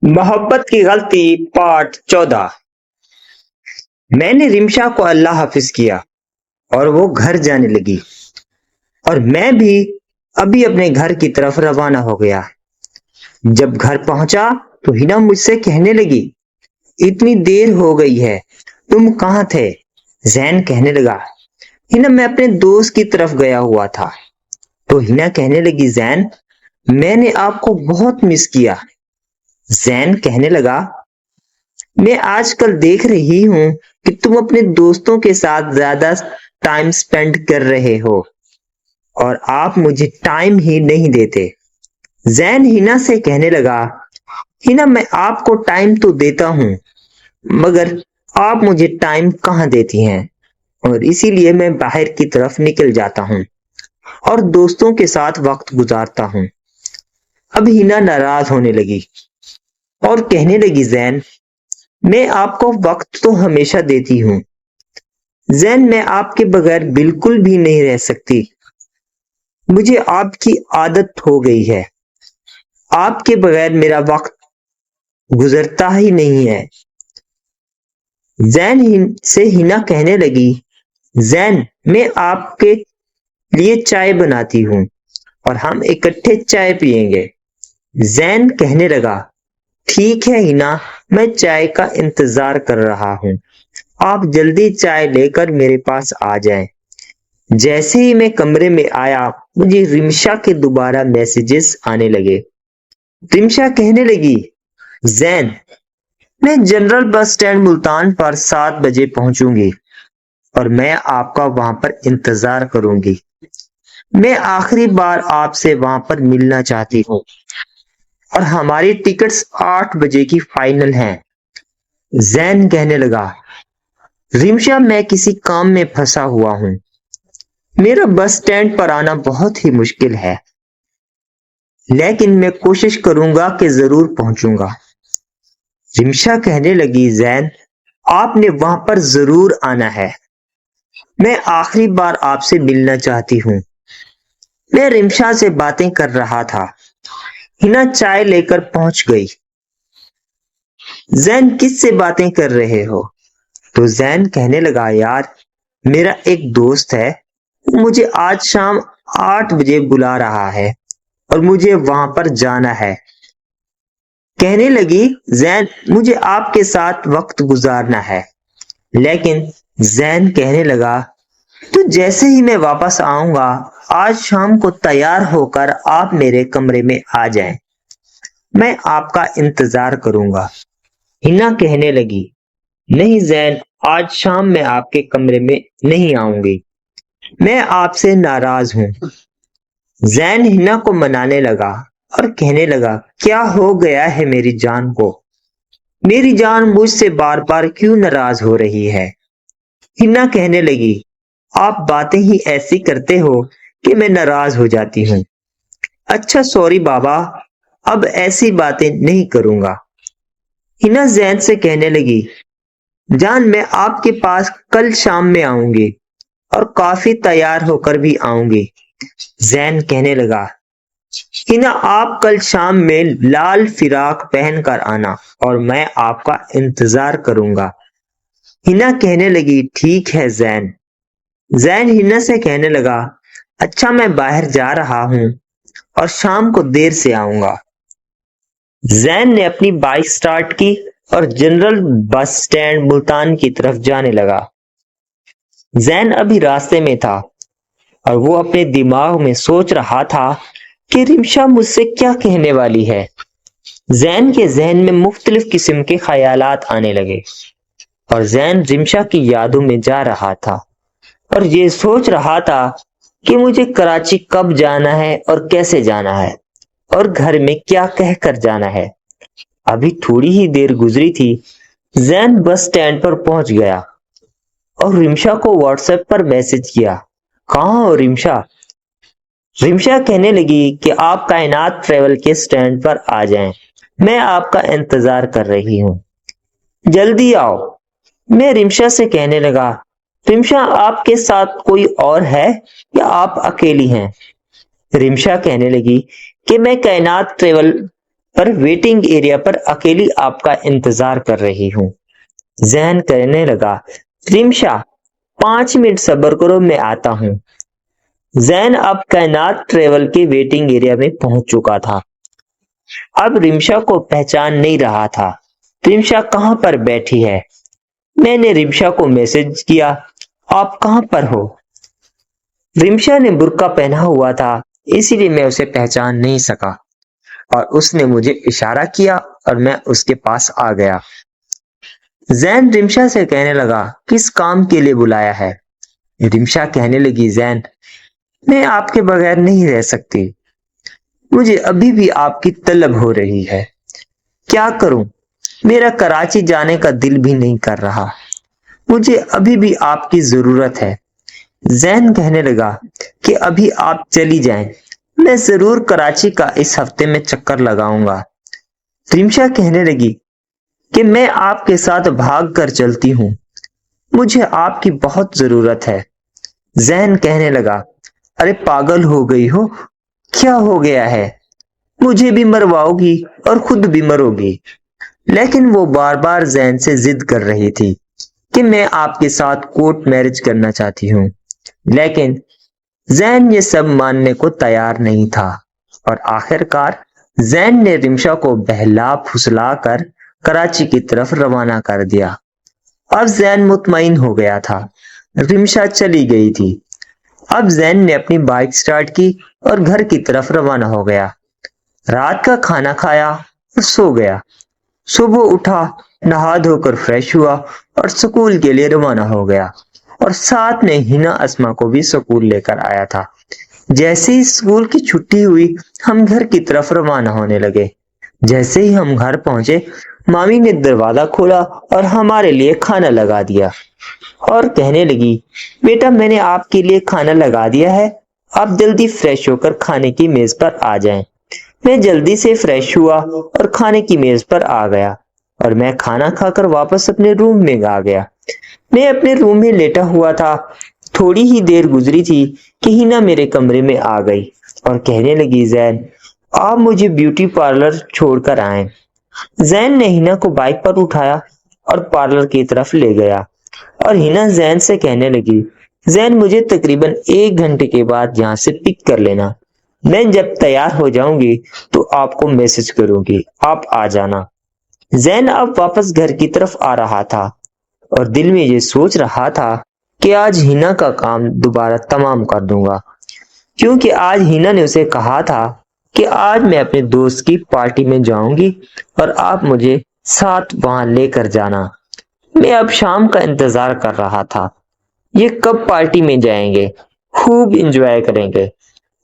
मोहब्बत की गलती पार्ट 14। मैंने रिमशा को अल्लाह हाफिज किया और वो घर जाने लगी और मैं भी अभी अपने घर की तरफ रवाना हो गया। जब घर पहुंचा तो हिना मुझसे कहने लगी, इतनी देर हो गई है, तुम कहाँ थे? जैन कहने लगा, हिना मैं अपने दोस्त की तरफ गया हुआ था। तो हिना कहने लगी, जैन मैंने आपको बहुत मिस किया। जैन कहने लगा, मैं आजकल देख रही हूँ कि तुम अपने दोस्तों के साथ ज्यादा टाइम स्पेंड कर रहे हो और आप मुझे टाइम ही नहीं देते। जैन हिना से कहने लगा, हिना मैं आपको टाइम तो देता हूँ मगर आप मुझे टाइम कहाँ देती हैं, और इसीलिए मैं बाहर की तरफ निकल जाता हूँ और दोस्तों के साथ वक्त गुजारता हूँ। अब हिना नाराज होने लगी और कहने लगी, जैन मैं आपको वक्त तो हमेशा देती हूँ। जैन मैं आपके बगैर बिल्कुल भी नहीं रह सकती। मुझे आपकी आदत हो गई है। आपके बगैर मेरा वक्त गुजरता ही नहीं है। जैन से हिना कहने लगी, जैन मैं आपके लिए चाय बनाती हूँ और हम इकट्ठे चाय पियेंगे। जैन कहने लगा, ठीक है हिना, मैं चाय का इंतजार कर रहा हूँ। आप जल्दी चाय लेकर मेरे पास आ जाएं। जैसे ही मैं कमरे में आया मुझे रिमशा के दोबारा मैसेजेस आने लगे। रिमशा कहने लगी, जैन मैं जनरल बस स्टैंड मुल्तान पर 7 बजे पहुंचूंगी और मैं आपका वहां पर इंतजार करूंगी। मैं आखिरी बार आपसे वहां पर मिलना चाहती हूँ और हमारी टिकट्स 8 बजे की फाइनल हैं। जैन कहने लगा, रिमशा मैं किसी काम में फंसा हुआ हूँ। मेरा बस स्टैंड पर आना बहुत ही मुश्किल है, लेकिन मैं कोशिश करूंगा कि जरूर पहुंचूंगा। रिमशा कहने लगी, जैन आपने वहां पर जरूर आना है। मैं आखिरी बार आपसे मिलना चाहती हूँ। मैं रिमशा से बातें कर रहा था। हिना चाय लेकर पहुंच गई। जैन किससे बातें कर रहे हो? तो जैन कहने लगा, यार मेरा एक दोस्त है, मुझे आज शाम 8 बजे बुला रहा है और मुझे वहां पर जाना है। कहने लगी, जैन मुझे आपके साथ वक्त गुजारना है। लेकिन जैन कहने लगा, तो जैसे ही मैं वापस आऊंगा आज शाम को तैयार होकर आप मेरे कमरे में आ जाएं। मैं आपका इंतजार करूंगा। हिना कहने लगी, नहीं जैन, आज शाम मैं आपके कमरे में नहीं आऊंगी। मैं आपसे नाराज हूँ। जैन हिना को मनाने लगा और कहने लगा, क्या हो गया है मेरी जान को? मेरी जान मुझसे बार बार क्यों नाराज हो रही है? हिना कहने लगी, आप बातें ही ऐसी करते हो कि मैं नाराज हो जाती हूँ। अच्छा सॉरी बाबा, अब ऐसी बातें नहीं करूंगा। हिना जैन से कहने लगी, जान मैं आपके पास कल शाम में आऊंगी और काफी तैयार होकर भी आऊंगी। जैन कहने लगा, हिना आप कल शाम में लाल फिराक पहनकर आना और मैं आपका इंतजार करूंगा। हिना कहने लगी, ठीक है जैन। जैन हिना से कहने लगा, अच्छा मैं बाहर जा रहा हूँ और शाम को देर से आऊंगा। जैन ने अपनी बाइक स्टार्ट की और जनरल बस स्टैंड मुल्तान की तरफ जाने लगा। जैन अभी रास्ते में था और वो अपने दिमाग में सोच रहा था कि रिमशा मुझसे क्या कहने वाली है। जैन के जहन में मुख्तलिफ किस्म के ख्यालात आने लगे और जैन रिमशा की यादों में जा रहा था और ये सोच रहा था कि मुझे कराची कब जाना है और कैसे जाना है और घर में क्या कहकर जाना है। अभी थोड़ी ही देर गुजरी थी, जैन बस स्टैंड पर पहुंच गया और रिमशा को व्हाट्सएप पर मैसेज किया, कहाँ हो रिमशा? रिमशा कहने लगी कि आप कायनात ट्रेवल के स्टैंड पर आ जाएं, मैं आपका इंतजार कर रही हूँ, जल्दी आओ। मैं रिमशा से कहने लगा, रिमशा आपके साथ कोई और है या आप अकेली हैं? रिमशा कहने लगी कि मैं कायनात ट्रेवल पर वेटिंग एरिया पर अकेली आपका इंतजार कर रही हूँ। जैन कहने लगा, रिमशा 5 मिनट सब्र करो, मैं आता हूँ। जैन अब कायनात ट्रेवल के वेटिंग एरिया में पहुंच चुका था। अब रिमशा को पहचान नहीं रहा था रिमशा कहां पर बैठी है। मैंने रिमशा को मैसेज किया, आप कहां पर हो। रिमशा ने बुर्का पहना हुआ था, इसीलिए मैं उसे पहचान नहीं सका और उसने मुझे इशारा किया और मैं उसके पास आ गया। जैन रिमशा से कहने लगा, किस काम के लिए बुलाया है। रिमशा कहने लगी, जैन मैं आपके बगैर नहीं रह सकती, मुझे अभी भी आपकी तलब हो रही है। क्या करूं, मेरा कराची जाने का दिल भी नहीं कर रहा, मुझे अभी भी आपकी जरूरत है। जैन कहने लगा कि अभी आप चली जाएं, मैं जरूर कराची का इस हफ्ते में चक्कर लगाऊंगा। रिमशा कहने लगी कि मैं आपके साथ भाग कर चलती हूँ, मुझे आपकी बहुत जरूरत है। जैन कहने लगा, अरे पागल हो गई हो, क्या हो गया है, मुझे भी मरवाओगी और खुद भी मरोगी। लेकिन वो बार बार जैन से जिद कर रही थी कि मैं आपके साथ कोर्ट मैरिज करना चाहती हूँ, लेकिन जैन ये सब मानने को तैयार नहीं था और आखिरकार जैन ने रिमशा को बहला फुसला कर कराची की तरफ रवाना कर दिया। अब जैन मुतमईन हो गया था, रिमशा चली गई थी। अब जैन ने अपनी बाइक स्टार्ट की और घर की तरफ रवाना हो गया। रात का खाना खाया और सो गया। सुबह उठा, नहा धोकर फ्रेश हुआ और स्कूल के लिए रवाना हो गया और साथ में हिना अस्मा को भी स्कूल लेकर आया था। जैसे ही स्कूल की छुट्टी हुई, हम घर की तरफ रवाना होने लगे। जैसे ही हम घर पहुंचे, मामी ने दरवाजा खोला और हमारे लिए खाना लगा दिया और कहने लगी, बेटा मैंने आपके लिए खाना लगा दिया है, आप जल्दी फ्रेश होकर खाने की मेज पर आ जाएं। मैं जल्दी से फ्रेश हुआ और खाने की मेज पर आ गया और मैं खाना खाकर वापस अपने रूम में आ गया। मैं अपने रूम में लेटा हुआ था। थोड़ी ही देर गुजरी थी कि हिना मेरे कमरे में आ गई और कहने लगी, जैन आप मुझे ब्यूटी पार्लर छोड़कर आए। जैन ने हिना को बाइक पर उठाया और पार्लर की तरफ ले गया और हिना जैन से कहने लगी, जैन मुझे तकरीबन 1 घंटे के बाद यहाँ से पिक कर लेना, मैं जब तैयार हो जाऊंगी तो आपको मैसेज करूंगी, आप आ जाना। जैन अब वापस घर की तरफ आ रहा था और दिल में ये सोच रहा था कि आज हिना का काम दोबारा तमाम कर दूंगा, क्योंकि आज हिना ने उसे कहा था कि आज मैं अपने दोस्त की पार्टी में जाऊंगी और आप मुझे साथ वहां लेकर जाना। मैं अब शाम का इंतजार कर रहा था, ये कब पार्टी में जाएंगे, खूब एंजॉय करेंगे।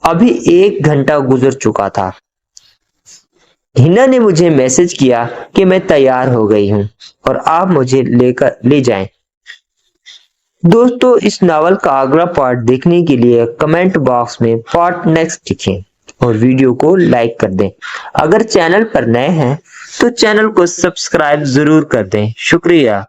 अभी 1 घंटा गुजर चुका था। हिना ने मुझे मैसेज किया कि मैं तैयार हो गई हूं और आप मुझे ले जाएं। दोस्तों, इस नावल का अगला पार्ट देखने के लिए कमेंट बॉक्स में पार्ट नेक्स्ट लिखें और वीडियो को लाइक कर दें। अगर चैनल पर नए हैं तो चैनल को सब्सक्राइब जरूर कर दें। शुक्रिया।